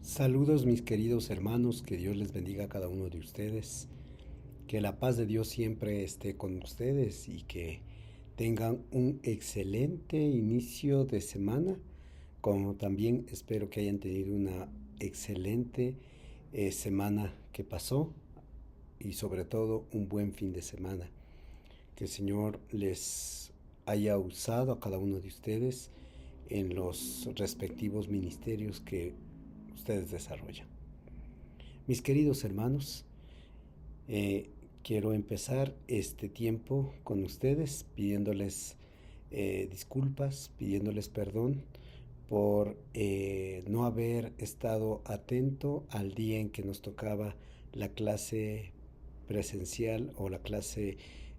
Saludos mis queridos hermanos, que Dios les bendiga a cada uno de ustedes, que la paz de Dios siempre esté con ustedes y que tengan un excelente inicio de semana, como también espero que hayan tenido una excelente semana que pasó y sobre todo un buen fin de semana. Que el Señor les haya usado a cada uno de ustedes en los respectivos ministerios que ustedes desarrollan. Mis queridos hermanos, eh, quiero empezar este tiempo con ustedes pidiéndoles disculpas, pidiéndoles perdón por no haber estado atento al día en que nos tocaba la clase presencial o la clase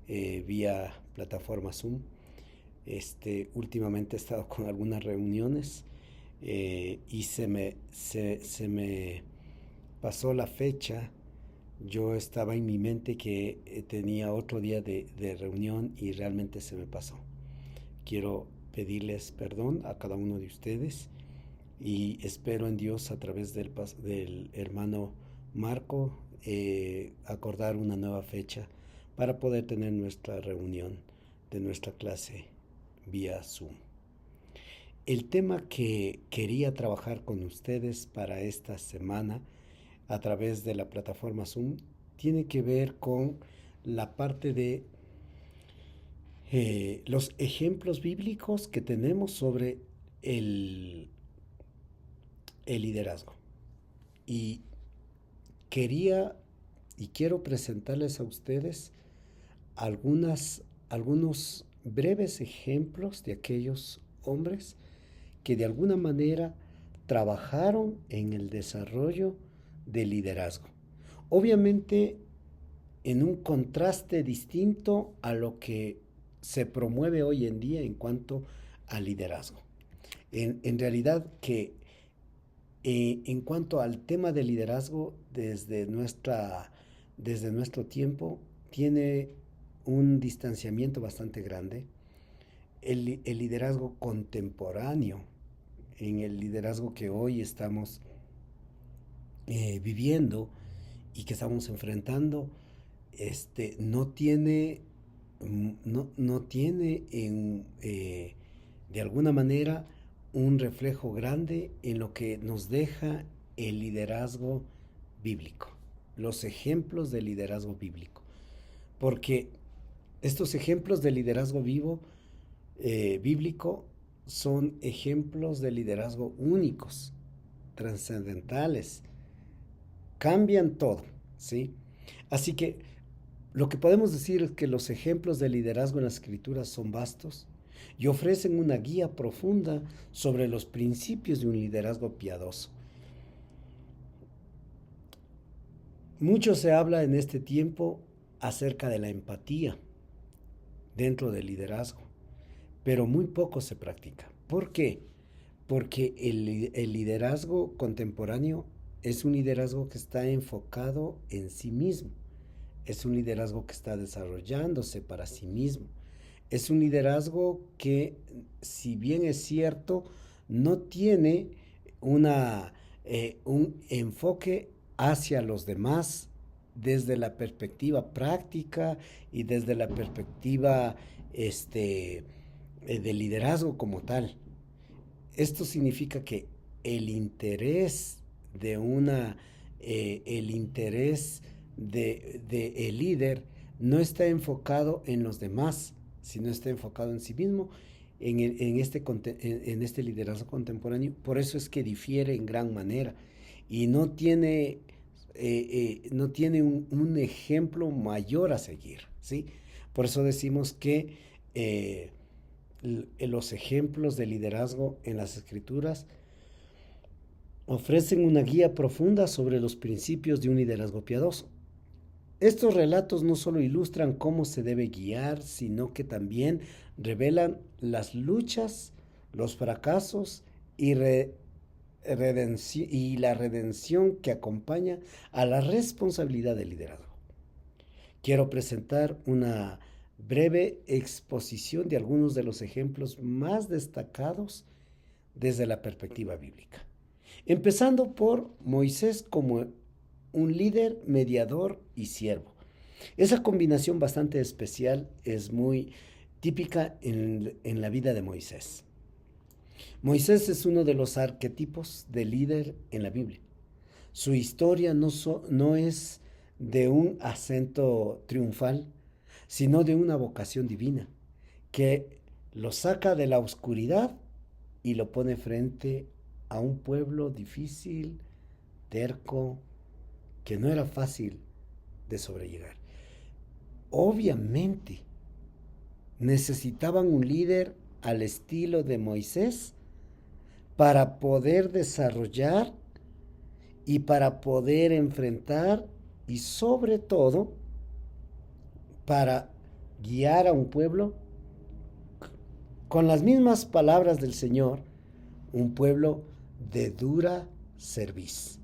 vía plataforma Zoom. Últimamente he estado con algunas reuniones y se me pasó la fecha. Yo estaba en mi mente que tenía otro día de reunión y realmente se me pasó. Quiero pedirles perdón a cada uno de ustedes y espero en Dios a través del hermano Marco acordar una nueva fecha para poder tener nuestra reunión de nuestra clase vía Zoom. El tema que quería trabajar con ustedes para esta semana a través de la plataforma Zoom tiene que ver con la parte de los ejemplos bíblicos que tenemos sobre el, el liderazgo. Y quería y quiero presentarles a ustedes algunos breves ejemplos de aquellos hombres que de alguna manera trabajaron en el desarrollo del liderazgo. Obviamente en un contraste distinto a lo que se promueve hoy en día en cuanto al liderazgo. En realidad que en cuanto al tema del liderazgo desde nuestro tiempo tiene un distanciamiento bastante grande. El liderazgo contemporáneo, en el liderazgo que hoy estamos viviendo y que estamos enfrentando, no tiene, no tiene de alguna manera un reflejo grande en lo que nos deja el liderazgo bíblico, los ejemplos de liderazgo bíblico. Porque estos ejemplos de liderazgo bíblico son ejemplos de liderazgo únicos, trascendentales, cambian todo, ¿sí? Así que lo que podemos decir es que los ejemplos de liderazgo en las escrituras son vastos y ofrecen una guía profunda sobre los principios de un liderazgo piadoso. Mucho se habla en este tiempo acerca de la empatía dentro del liderazgo, pero muy poco se practica. ¿Por qué? Porque el liderazgo contemporáneo es un liderazgo que está enfocado en sí mismo. Es un liderazgo que está desarrollándose para sí mismo. Es un liderazgo que, si bien es cierto, no tiene un enfoque hacia los demás desde la perspectiva práctica y desde la perspectiva del liderazgo como tal. Esto significa que el interés de el interés de el líder no está enfocado en los demás, sino está enfocado en sí mismo, en este liderazgo contemporáneo. Por eso es que difiere en gran manera y no tiene un ejemplo mayor a seguir, ¿sí? Por eso decimos que los ejemplos de liderazgo en las escrituras ofrecen una guía profunda sobre los principios de un liderazgo piadoso. Estos relatos no solo ilustran cómo se debe guiar, sino que también revelan las luchas, los fracasos y la redención que acompaña a la responsabilidad del liderazgo. Quiero presentar una breve exposición de algunos de los ejemplos más destacados desde la perspectiva bíblica. empezando por Moisés como un líder, mediador y siervo. Esa combinación bastante especial es muy típica en la vida de Moisés. Moisés es uno de los arquetipos de líder en la Biblia. Su historia no es de un acento triunfal, sino de una vocación divina, que lo saca de la oscuridad y lo pone frente a un pueblo difícil, terco, que no era fácil de sobrellegar. Obviamente, necesitaban un líder al estilo de Moisés para poder desarrollar y para poder enfrentar y sobre todo para guiar a un pueblo con las mismas palabras del Señor, un pueblo de dura cerviz,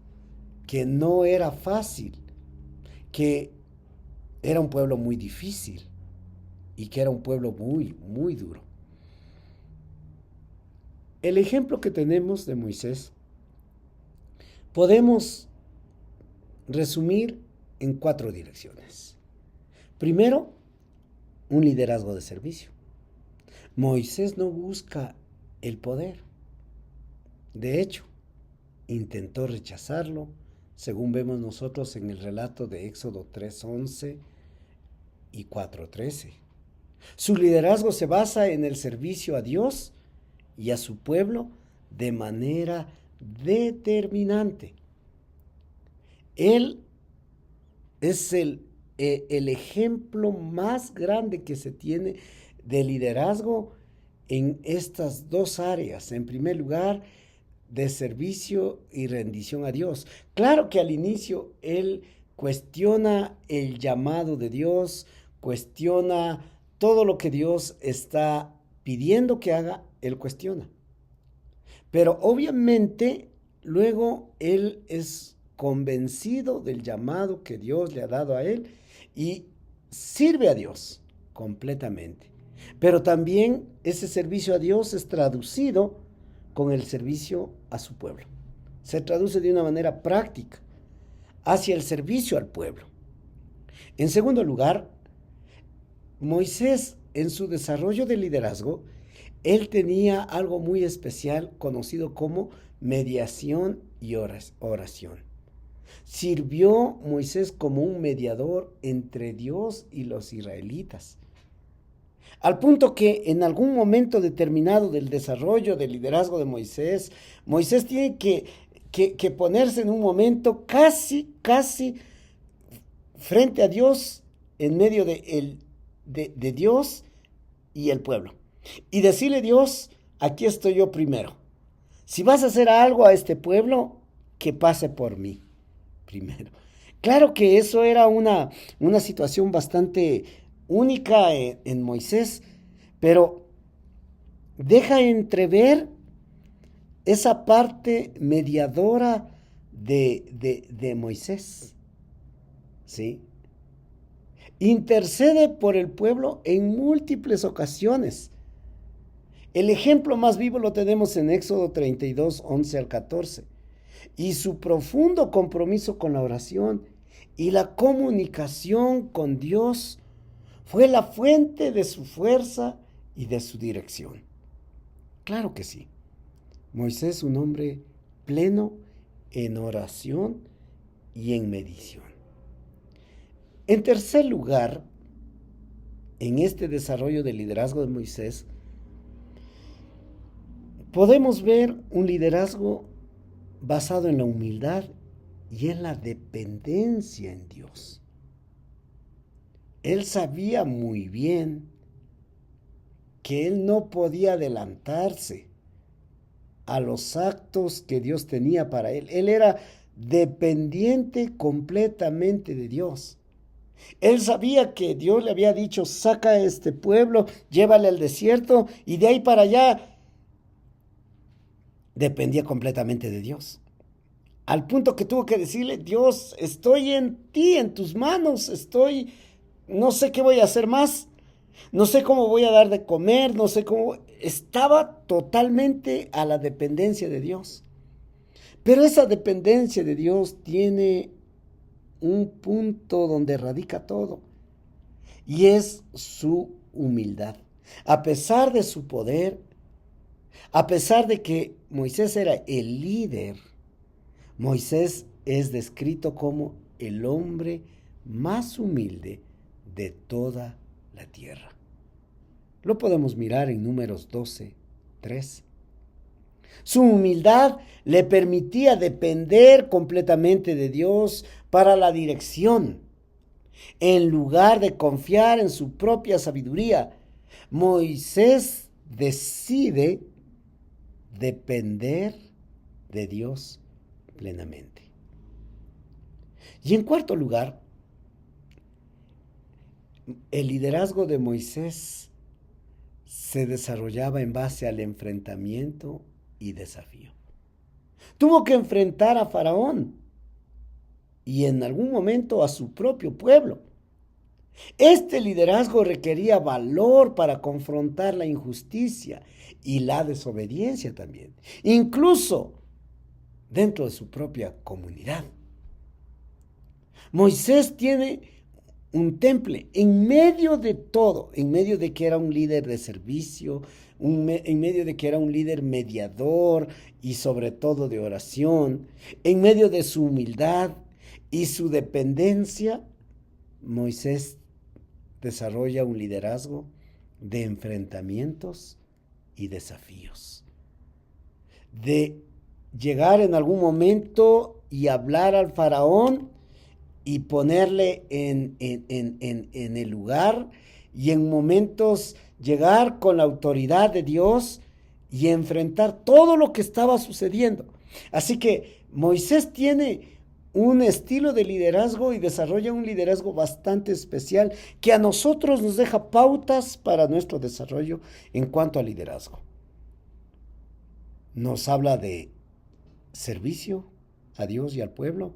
que no era fácil, que era un pueblo muy difícil y que era un pueblo muy, muy duro. El ejemplo que tenemos de Moisés podemos resumir en 4 direcciones. Primero, un liderazgo de servicio. Moisés no busca el poder. De hecho, intentó rechazarlo, según vemos nosotros en el relato de Éxodo 3:11 y 4:13. Su liderazgo se basa en el servicio a Dios y a su pueblo de manera determinante. Él es el ejemplo más grande que se tiene de liderazgo en estas 2 áreas. En primer lugar, de servicio y rendición a Dios. Claro que al inicio él cuestiona el llamado de Dios, cuestiona todo lo que Dios está pidiendo que haga, él cuestiona. Pero obviamente luego él es convencido del llamado que Dios le ha dado a él y sirve a Dios completamente. Pero también ese servicio a Dios es traducido con el servicio a su pueblo. Se traduce de una manera práctica hacia el servicio al pueblo. En segundo lugar, Moisés, en su desarrollo de liderazgo, él tenía algo muy especial conocido como mediación y oración. Sirvió Moisés como un mediador entre Dios y los israelitas. Al punto que en algún momento determinado del desarrollo del liderazgo de Moisés, Moisés tiene que ponerse en un momento casi frente a Dios, en medio de Dios y el pueblo. Y decirle: Dios, aquí estoy yo primero. Si vas a hacer algo a este pueblo, que pase por mí primero. Claro que eso era una situación bastante única en Moisés, pero deja entrever esa parte mediadora de Moisés, ¿sí? Intercede por el pueblo en múltiples ocasiones. El ejemplo más vivo lo tenemos en Éxodo 32, 11 al 14. Y su profundo compromiso con la oración y la comunicación con Dios fue la fuente de su fuerza y de su dirección. Claro que sí. Moisés, un hombre pleno en oración y en medición. En tercer lugar, en este desarrollo del liderazgo de Moisés, podemos ver un liderazgo basado en la humildad y en la dependencia en Dios. Él sabía muy bien que él no podía adelantarse a los actos que Dios tenía para él. Él era dependiente completamente de Dios. Él sabía que Dios le había dicho: saca a este pueblo, llévale al desierto, y de ahí para allá dependía completamente de Dios. Al punto que tuvo que decirle: Dios, estoy en ti, en tus manos, no sé qué voy a hacer más, no sé cómo voy a dar de comer, no sé cómo. Estaba totalmente a la dependencia de Dios. Pero esa dependencia de Dios tiene un punto donde radica todo, y es su humildad. A pesar de su poder, a pesar de que Moisés era el líder, Moisés es descrito como el hombre más humilde de toda la tierra. Lo podemos mirar en Números 12:3. Su humildad le permitía depender completamente de Dios para la dirección. En lugar de confiar en su propia sabiduría, Moisés decide depender de Dios plenamente. Y en cuarto lugar, el liderazgo de Moisés se desarrollaba en base al enfrentamiento y desafío. Tuvo que enfrentar a Faraón y en algún momento a su propio pueblo. Este liderazgo requería valor para confrontar la injusticia y la desobediencia también, incluso dentro de su propia comunidad. Moisés tiene un temple en medio de todo, en medio de que era un líder de servicio, en medio de que era un líder mediador y sobre todo de oración, en medio de su humildad y su dependencia. Moisés desarrolla un liderazgo de enfrentamientos y desafíos, de llegar en algún momento y hablar al faraón y ponerle en el lugar, y en momentos llegar con la autoridad de Dios y enfrentar todo lo que estaba sucediendo. Así que Moisés tiene un estilo de liderazgo y desarrolla un liderazgo bastante especial que a nosotros nos deja pautas para nuestro desarrollo en cuanto al liderazgo. Nos habla de servicio a Dios y al pueblo.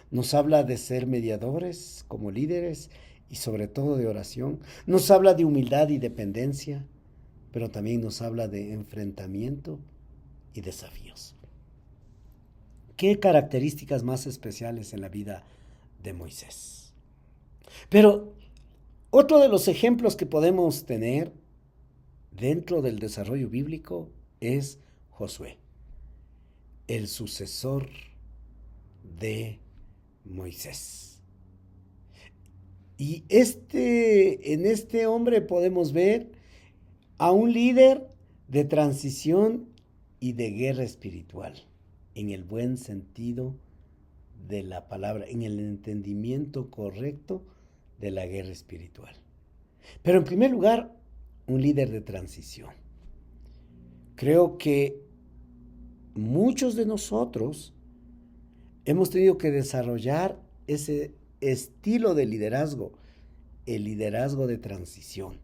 Nos habla de ser mediadores como líderes y sobre todo de oración. Nos habla de humildad y dependencia, pero también nos habla de enfrentamiento y desafíos. ¿Qué características más especiales en la vida de Moisés? Pero otro de los ejemplos que podemos tener dentro del desarrollo bíblico es Josué, el sucesor de Moisés. Y en este hombre podemos ver a un líder de transición y de guerra espiritual, en el buen sentido de la palabra, en el entendimiento correcto de la guerra espiritual. Pero en primer lugar, un líder de transición. Creo que muchos de nosotros hemos tenido que desarrollar ese estilo de liderazgo, el liderazgo de transición.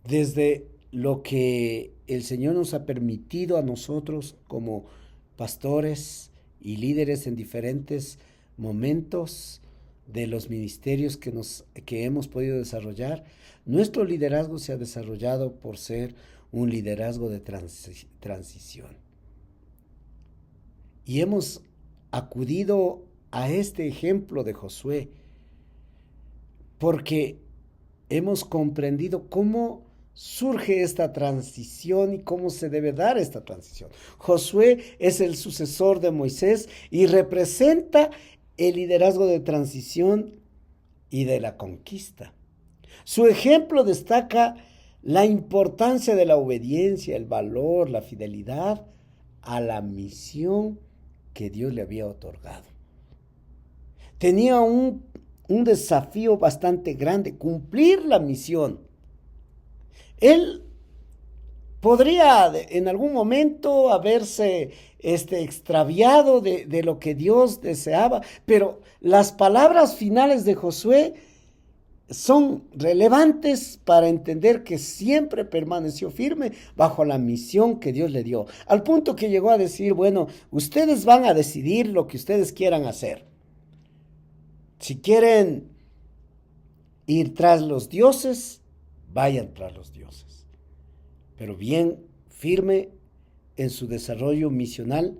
Desde lo que el Señor nos ha permitido a nosotros como pastores y líderes en diferentes momentos de los ministerios que hemos podido desarrollar, nuestro liderazgo se ha desarrollado por ser un liderazgo de transición. Y hemos acudido a este ejemplo de Josué porque hemos comprendido cómo surge esta transición y cómo se debe dar esta transición. Josué es el sucesor de Moisés y representa el liderazgo de transición y de la conquista. Su ejemplo destaca la importancia de la obediencia, el valor, la fidelidad a la misión que Dios le había otorgado. Tenía un desafío bastante grande, cumplir la misión. Él podría en algún momento haberse extraviado de lo que Dios deseaba, pero las palabras finales de Josué son relevantes para entender que siempre permaneció firme bajo la misión que Dios le dio, al punto que llegó a decir, bueno, ustedes van a decidir lo que ustedes quieran hacer. Si quieren ir tras los dioses, vayan tras los dioses, pero bien firme en su desarrollo misional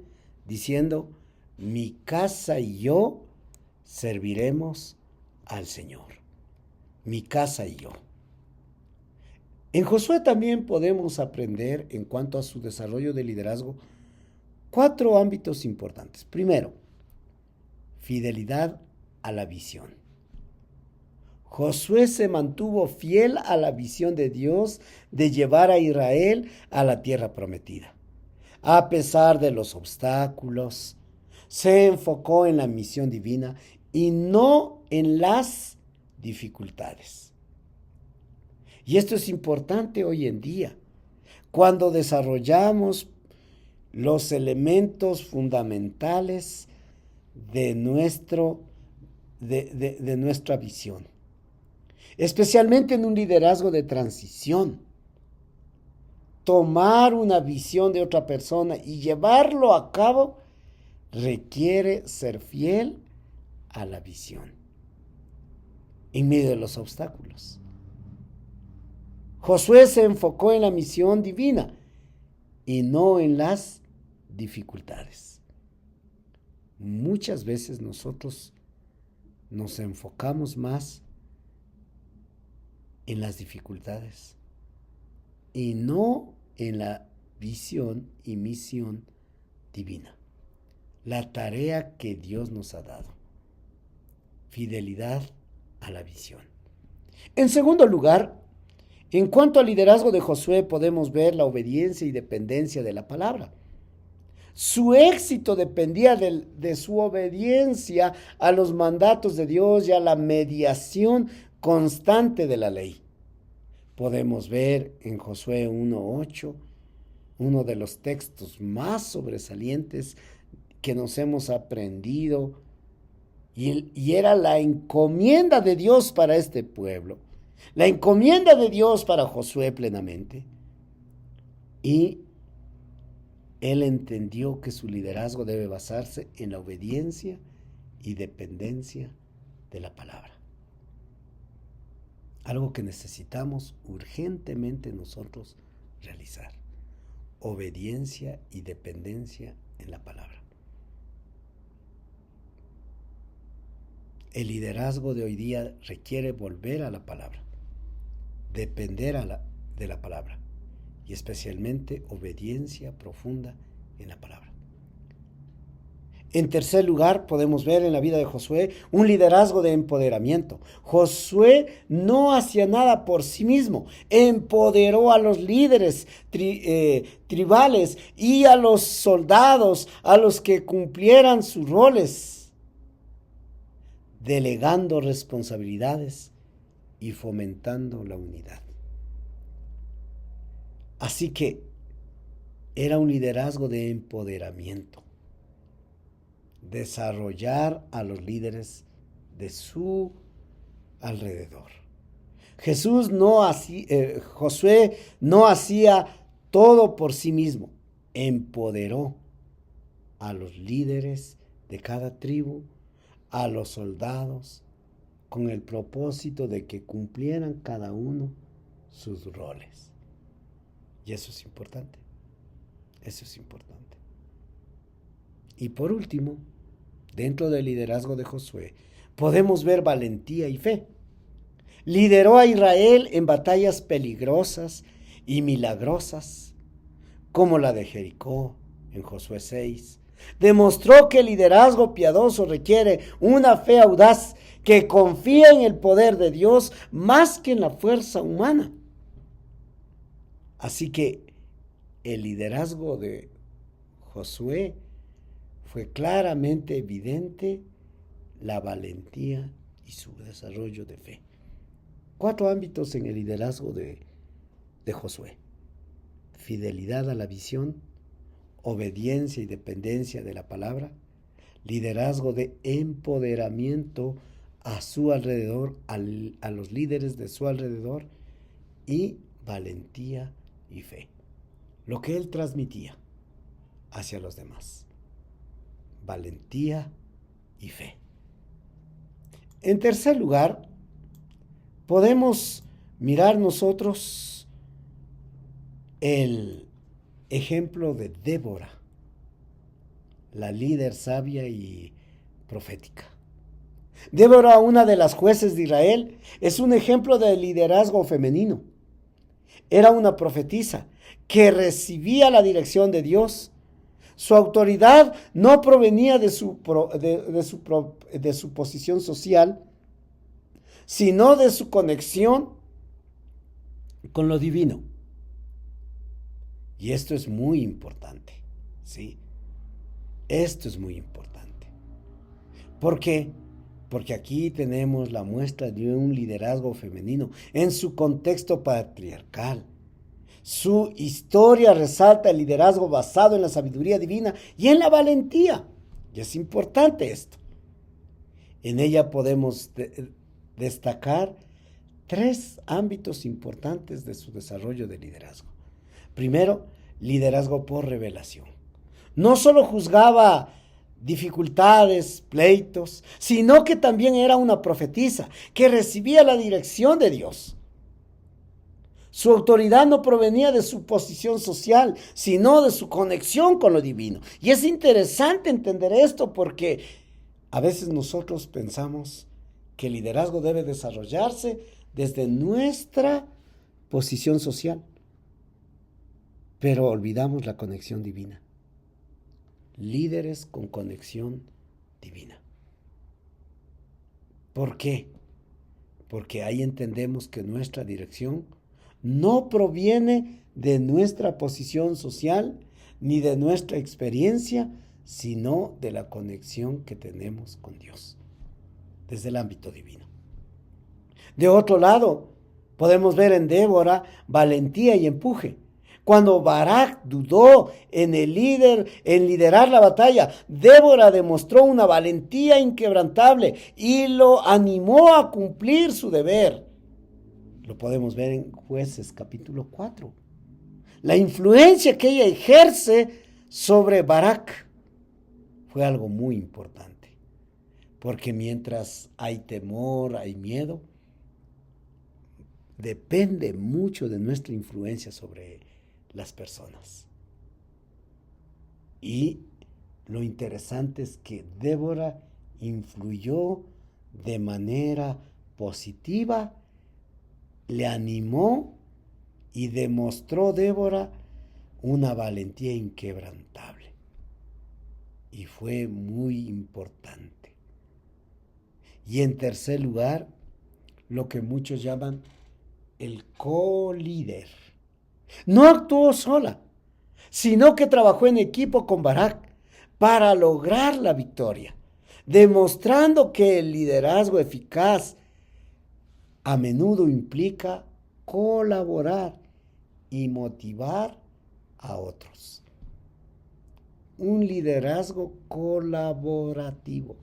diciendo, mi casa y yo serviremos al Señor. Mi casa y yo. En Josué también podemos aprender, en cuanto a su desarrollo de liderazgo, 4 ámbitos importantes. Primero, fidelidad a la visión. Josué se mantuvo fiel a la visión de Dios de llevar a Israel a la tierra prometida. A pesar de los obstáculos, se enfocó en la misión divina y no en las dificultades. Y esto es importante hoy en día, cuando desarrollamos los elementos fundamentales de nuestra visión, especialmente en un liderazgo de transición. Tomar una visión de otra persona y llevarlo a cabo requiere ser fiel a la visión en medio de los obstáculos. Josué se enfocó en la misión divina y no en las dificultades. Muchas veces nosotros nos enfocamos más en las dificultades y no en la visión y misión divina. La tarea que Dios nos ha dado. Fidelidad a la visión. En segundo lugar, en cuanto al liderazgo de Josué, podemos ver la obediencia y dependencia de la palabra. Su éxito dependía de su obediencia a los mandatos de Dios y a la mediación constante de la ley. Podemos ver en Josué 1:8, uno de los textos más sobresalientes que nos hemos aprendido, y era la encomienda de Dios para este pueblo, la encomienda de Dios para Josué plenamente. Y él entendió que su liderazgo debe basarse en la obediencia y dependencia de la palabra. Algo que necesitamos urgentemente nosotros realizar. Obediencia y dependencia en la palabra. El liderazgo de hoy día requiere volver a la palabra, depender de la palabra y especialmente obediencia profunda en la palabra. En tercer lugar, podemos ver en la vida de Josué un liderazgo de empoderamiento. Josué no hacía nada por sí mismo, empoderó a los líderes tribales y a los soldados, a los que cumplieran sus roles, delegando responsabilidades y fomentando la unidad. Así que era un liderazgo de empoderamiento. Desarrollar a los líderes de su alrededor. Josué no hacía todo por sí mismo, empoderó a los líderes de cada tribu, a los soldados, con el propósito de que cumplieran cada uno sus roles. Y eso es importante. Eso es importante. Y por último, dentro del liderazgo de Josué, podemos ver valentía y fe. Lideró a Israel en batallas peligrosas y milagrosas, como la de Jericó en Josué 6. Demostró que el liderazgo piadoso requiere una fe audaz que confía en el poder de Dios más que en la fuerza humana. Así que el liderazgo de Josué fue claramente evidente la valentía y su desarrollo de fe. 4 ámbitos en el liderazgo de Josué: fidelidad a la visión, obediencia y dependencia de la palabra, liderazgo de empoderamiento a su alrededor, a los líderes de su alrededor, y valentía y fe. Lo que él transmitía hacia los demás. Valentía y fe. En tercer lugar, podemos mirar nosotros el ejemplo de Débora, la líder sabia y profética. Débora, una de las jueces de Israel, es un ejemplo de liderazgo femenino. Era una profetisa que recibía la dirección de Dios. Su autoridad no provenía de su posición social, sino de su conexión con lo divino. Y esto es muy importante, ¿sí? Esto es muy importante. ¿Por qué? Porque aquí tenemos la muestra de un liderazgo femenino en su contexto patriarcal. Su historia resalta el liderazgo basado en la sabiduría divina y en la valentía. Y es importante esto. En ella podemos destacar 3 ámbitos importantes de su desarrollo de liderazgo. Primero, liderazgo por revelación. No solo juzgaba dificultades, pleitos, sino que también era una profetisa que recibía la dirección de Dios. Su autoridad no provenía de su posición social, sino de su conexión con lo divino. Y es interesante entender esto porque a veces nosotros pensamos que el liderazgo debe desarrollarse desde nuestra posición social, pero olvidamos la conexión divina. Líderes con conexión divina. ¿Por qué? Porque ahí entendemos que nuestra dirección no proviene de nuestra posición social ni de nuestra experiencia, sino de la conexión que tenemos con Dios, desde el ámbito divino. De otro lado, podemos ver en Débora valentía y empuje. Cuando Barak dudó en liderar la batalla, Débora demostró una valentía inquebrantable y lo animó a cumplir su deber. Lo podemos ver en Jueces capítulo 4. La influencia que ella ejerce sobre Barak fue algo muy importante. Porque mientras hay temor, hay miedo, depende mucho de nuestra influencia sobre las personas. Y lo interesante es que Débora influyó de manera positiva, le animó y demostró Débora una valentía inquebrantable. Y fue muy importante. Y en tercer lugar, lo que muchos llaman el co-líder. No actuó sola, sino que trabajó en equipo con Barak para lograr la victoria, demostrando que el liderazgo eficaz a menudo implica colaborar y motivar a otros. Un liderazgo colaborativo.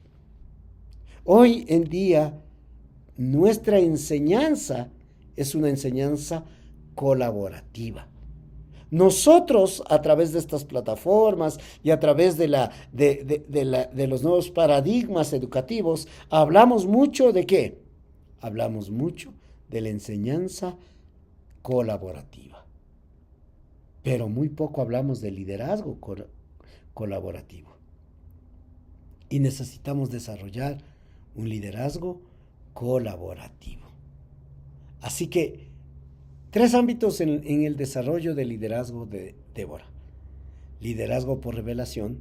Hoy en día, nuestra enseñanza es una enseñanza colaborativa. Nosotros, a través de estas plataformas y a través de los nuevos paradigmas educativos, hablamos mucho ¿de qué? Hablamos mucho de la enseñanza colaborativa. Pero muy poco hablamos de liderazgo colaborativo. Y necesitamos desarrollar un liderazgo colaborativo. Así que 3 ámbitos en el desarrollo del liderazgo de Débora. Liderazgo por revelación,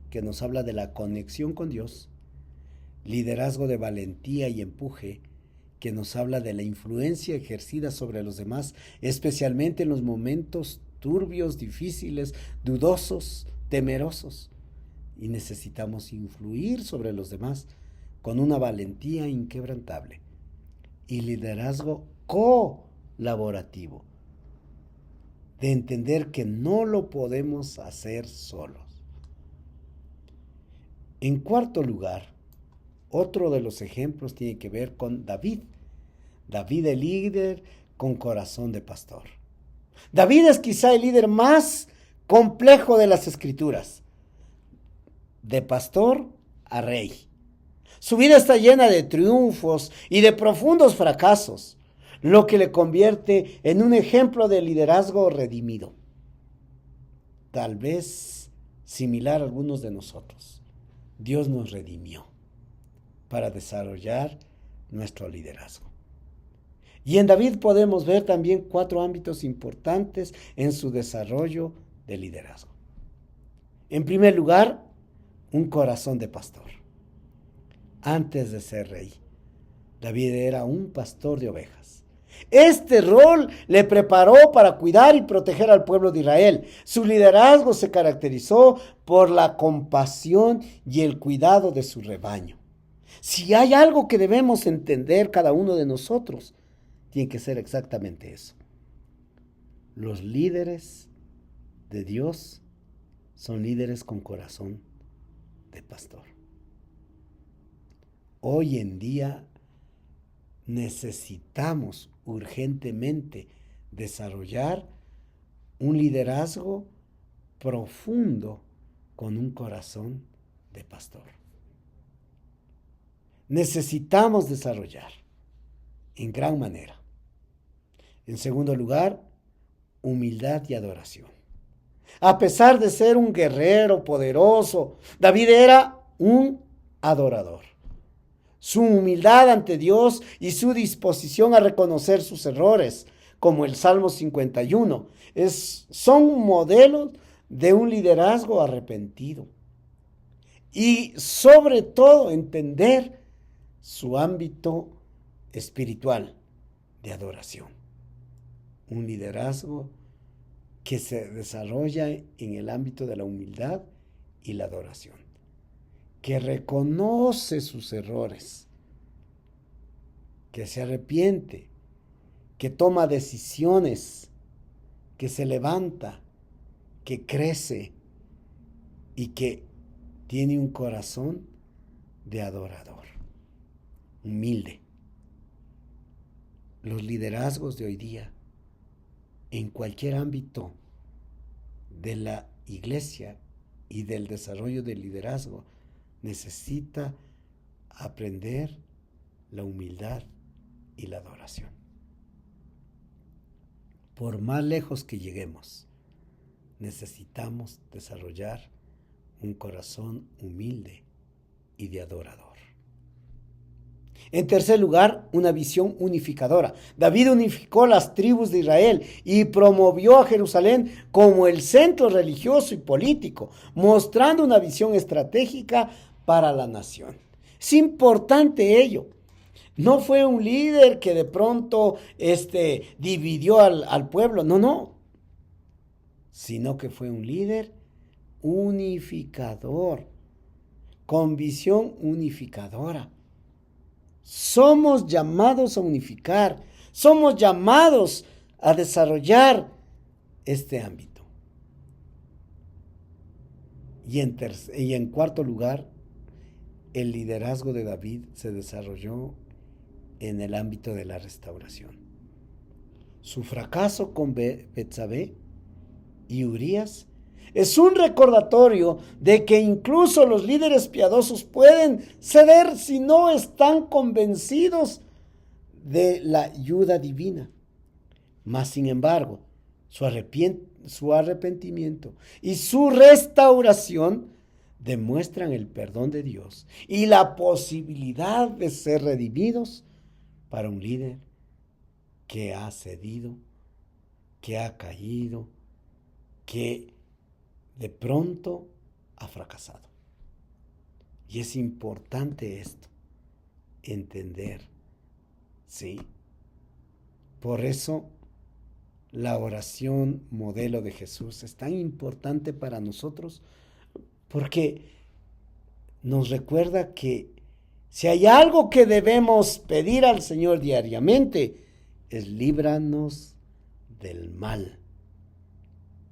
que nos habla de la conexión con Dios. Liderazgo de valentía y empuje, que nos habla de la influencia ejercida sobre los demás, especialmente en los momentos turbios, difíciles, dudosos, temerosos. Y necesitamos influir sobre los demás con una valentía inquebrantable. Y liderazgo colaborativo, de entender que no lo podemos hacer solos. En cuarto lugar, otro de los ejemplos tiene que ver con David. David, el líder con corazón de pastor. David es quizá el líder más complejo de las Escrituras. De pastor a rey. Su vida está llena de triunfos y de profundos fracasos, lo que le convierte en un ejemplo de liderazgo redimido. tal vez similar a algunos de nosotros, Dios nos redimió para desarrollar nuestro liderazgo. Y en David podemos ver también 4 ámbitos importantes en su desarrollo de liderazgo. En primer lugar, un corazón de pastor. Antes de ser rey, David era un pastor de ovejas. Este rol le preparó para cuidar y proteger al pueblo de Israel. Su liderazgo se caracterizó por la compasión y el cuidado de su rebaño. Si hay algo que debemos entender cada uno de nosotros, tiene que ser exactamente eso. Los líderes de Dios son líderes con corazón de pastor. Hoy en día necesitamos urgentemente desarrollar un liderazgo profundo con un corazón de pastor. Necesitamos desarrollar en gran manera. En segundo lugar, humildad y adoración. A pesar de ser un guerrero poderoso, David era un adorador. Su humildad ante Dios y su disposición a reconocer sus errores, como el Salmo 51, son modelos de un liderazgo arrepentido. Y sobre todo entender su ámbito espiritual de adoración. Un liderazgo que se desarrolla en el ámbito de la humildad y la adoración, que reconoce sus errores, que se arrepiente, que toma decisiones, que se levanta, que crece y que tiene un corazón de adorador, humilde. Los liderazgos de hoy día, en cualquier ámbito de la iglesia y del desarrollo del liderazgo, necesita aprender la humildad y la adoración. Por más lejos que lleguemos, necesitamos desarrollar un corazón humilde y de adorador. En tercer lugar, una visión unificadora. David unificó las tribus de Israel y promovió a Jerusalén como el centro religioso y político, mostrando una visión estratégica para la nación. Es importante ello. No fue un líder que de pronto dividió al pueblo, no, sino que fue un líder unificador, con visión unificadora. Somos llamados a unificar, somos llamados a desarrollar este ámbito. Y en cuarto lugar, el liderazgo de David se desarrolló en el ámbito de la restauración. Su fracaso con Betsabé y Urías es un recordatorio de que incluso los líderes piadosos pueden ceder si no están convencidos de la ayuda divina. Mas, sin embargo, su arrepentimiento y su restauración demuestran el perdón de Dios y la posibilidad de ser redimidos para un líder que ha cedido, que ha caído, que de pronto ha fracasado. Y es importante esto, entender, ¿sí? Por eso la oración modelo de Jesús es tan importante para nosotros, porque nos recuerda que si hay algo que debemos pedir al Señor diariamente, es líbranos del mal.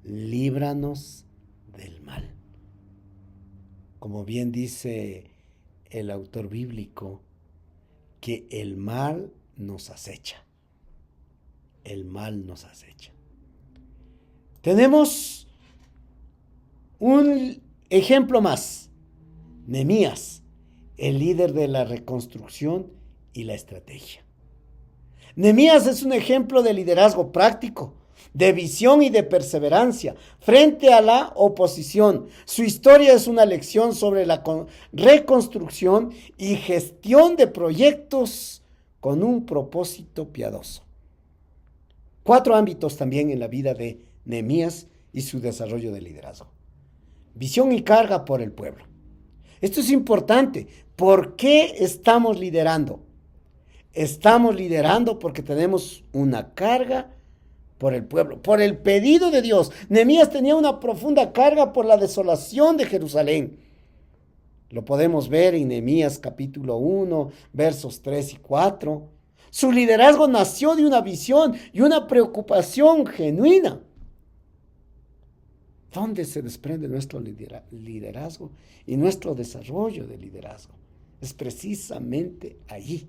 Líbranos del mal. Como bien dice el autor bíblico, que el mal nos acecha. El mal nos acecha. Tenemos un ejemplo más. Nehemías, el líder de la reconstrucción y la estrategia. Nehemías es un ejemplo de liderazgo práctico, de visión y de perseverancia frente a la oposición. Su historia es una lección sobre la reconstrucción y gestión de proyectos con un propósito piadoso. 4 ámbitos también en la vida de Nehemías y su desarrollo de liderazgo. Visión y carga por el pueblo. Esto es importante. ¿Por qué estamos liderando? Estamos liderando porque tenemos una carga por el pueblo, por el pedido de Dios. Nehemías tenía una profunda carga por la desolación de Jerusalén. Lo podemos ver en Nehemías capítulo 1, versos 3 y 4. Su liderazgo nació de una visión y una preocupación genuina. ¿Dónde se desprende nuestro liderazgo y nuestro desarrollo de liderazgo? Es precisamente allí,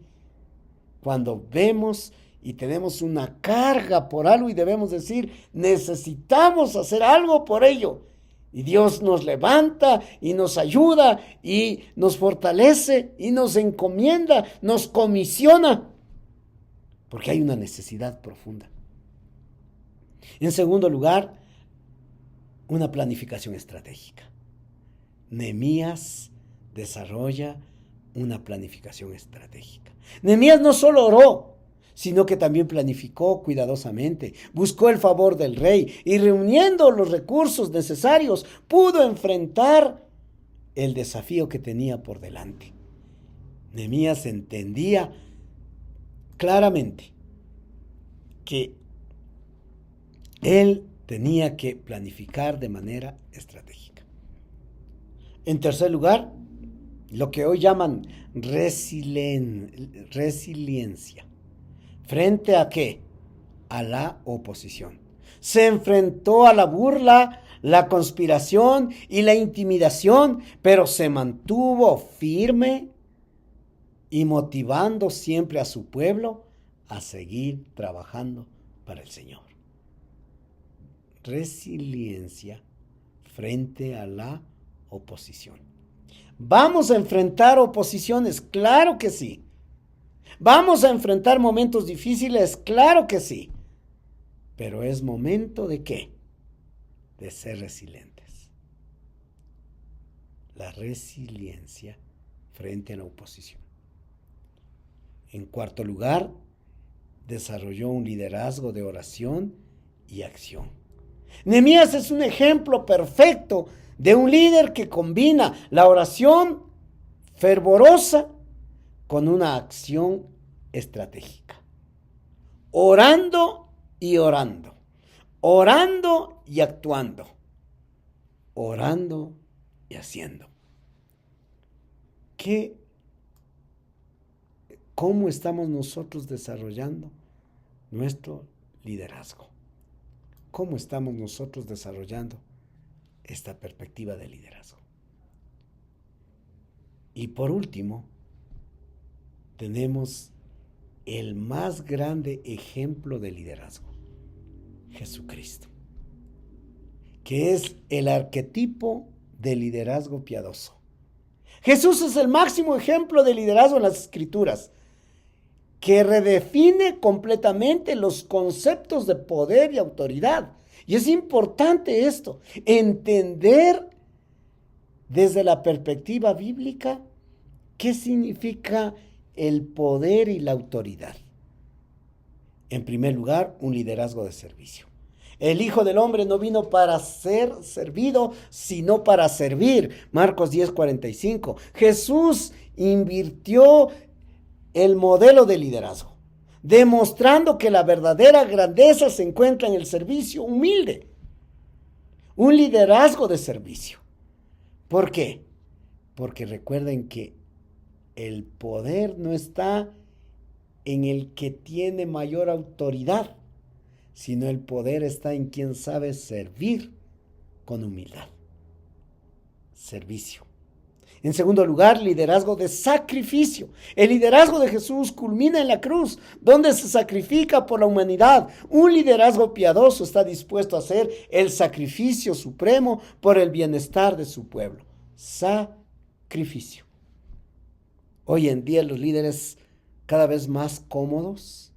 cuando vemos y tenemos una carga por algo y debemos decir, necesitamos hacer algo por ello. Y Dios nos levanta y nos ayuda y nos fortalece y nos encomienda, nos comisiona, porque hay una necesidad profunda. En segundo lugar, una planificación estratégica. Nehemías desarrolla una planificación estratégica. Nehemías no solo oró, sino que también planificó cuidadosamente, buscó el favor del rey y reuniendo los recursos necesarios pudo enfrentar el desafío que tenía por delante. Nehemías entendía claramente que él tenía que planificar de manera estratégica. En tercer lugar, lo que hoy llaman resiliencia. ¿Frente a qué? A la oposición. Se enfrentó a la burla, la conspiración y la intimidación, pero se mantuvo firme y motivando siempre a su pueblo a seguir trabajando para el Señor. Resiliencia frente a la oposición. ¿Vamos a enfrentar oposiciones? Claro que sí. ¿Vamos a enfrentar momentos difíciles? Claro que sí. Pero es momento ¿de qué? De ser resilientes. La resiliencia frente a la oposición. En cuarto lugar, desarrolló un liderazgo de oración y acción. Nehemías es un ejemplo perfecto de un líder que combina la oración fervorosa con una acción estratégica. Orando y orando. Orando y actuando. Orando y haciendo. ¿Cómo estamos nosotros desarrollando nuestro liderazgo? ¿Cómo estamos nosotros desarrollando esta perspectiva de liderazgo? Y por último, tenemos el más grande ejemplo de liderazgo, Jesucristo, que es el arquetipo de liderazgo piadoso. Jesús es el máximo ejemplo de liderazgo en las Escrituras, que redefine completamente los conceptos de poder y autoridad. Y es importante esto, entender desde la perspectiva bíblica qué significa el poder y la autoridad. En primer lugar, un liderazgo de servicio. El Hijo del Hombre no vino para ser servido, sino para servir. Marcos 10:45. Jesús invirtió el modelo de liderazgo, demostrando que la verdadera grandeza se encuentra en el servicio humilde. Un liderazgo de servicio. ¿Por qué? Porque recuerden que el poder no está en el que tiene mayor autoridad, sino el poder está en quien sabe servir con humildad. Servicio. En segundo lugar, liderazgo de sacrificio. El liderazgo de Jesús culmina en la cruz, donde se sacrifica por la humanidad. Un liderazgo piadoso está dispuesto a hacer el sacrificio supremo por el bienestar de su pueblo. Sacrificio. Hoy en día los líderes cada vez más cómodos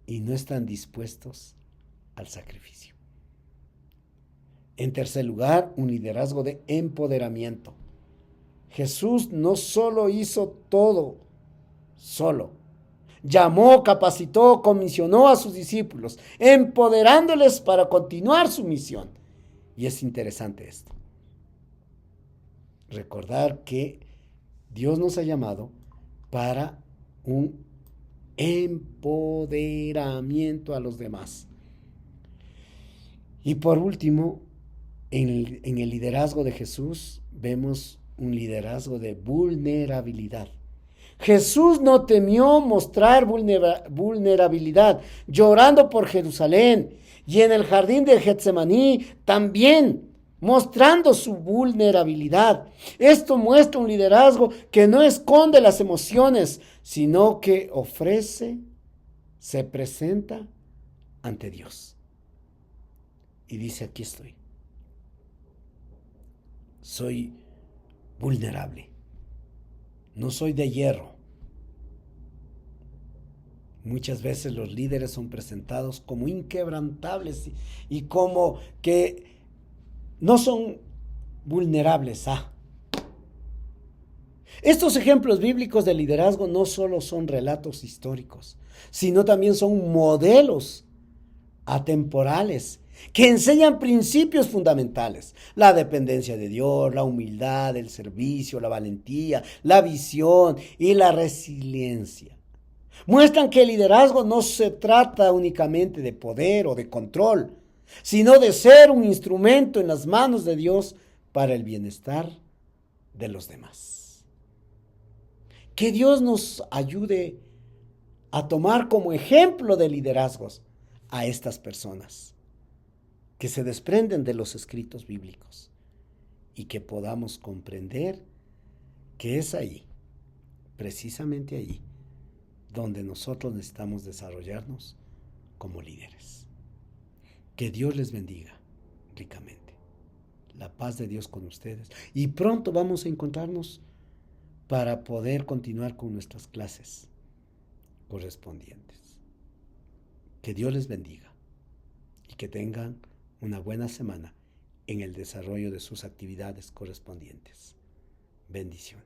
y no están dispuestos al sacrificio. En tercer lugar, un liderazgo de empoderamiento. Jesús no solo hizo todo solo. Llamó, capacitó, comisionó a sus discípulos, empoderándoles para continuar su misión. Y es interesante esto. Recordar que Dios nos ha llamado para un empoderamiento a los demás. Y por último, en el liderazgo de Jesús vemos un liderazgo de vulnerabilidad. Jesús no temió mostrar vulnerabilidad, llorando por Jerusalén y en el jardín de Getsemaní también mostrando su vulnerabilidad. Esto muestra un liderazgo que no esconde las emociones, sino que ofrece, se presenta ante Dios. Y dice, aquí estoy. Soy vulnerable. No soy de hierro. Muchas veces los líderes son presentados como inquebrantables y como que no son vulnerables. Estos ejemplos bíblicos de liderazgo no solo son relatos históricos, sino también son modelos atemporales que enseñan principios fundamentales: la dependencia de Dios, la humildad, el servicio, la valentía, la visión y la resiliencia. Muestran que el liderazgo no se trata únicamente de poder o de control, sino de ser un instrumento en las manos de Dios para el bienestar de los demás. Que Dios nos ayude a tomar como ejemplo de liderazgos a estas personas que se desprenden de los escritos bíblicos y que podamos comprender que es ahí, precisamente ahí, donde nosotros necesitamos desarrollarnos como líderes. Que Dios les bendiga ricamente. La paz de Dios con ustedes. Y pronto vamos a encontrarnos para poder continuar con nuestras clases correspondientes. Que Dios les bendiga y que tengan una buena semana en el desarrollo de sus actividades correspondientes. Bendiciones.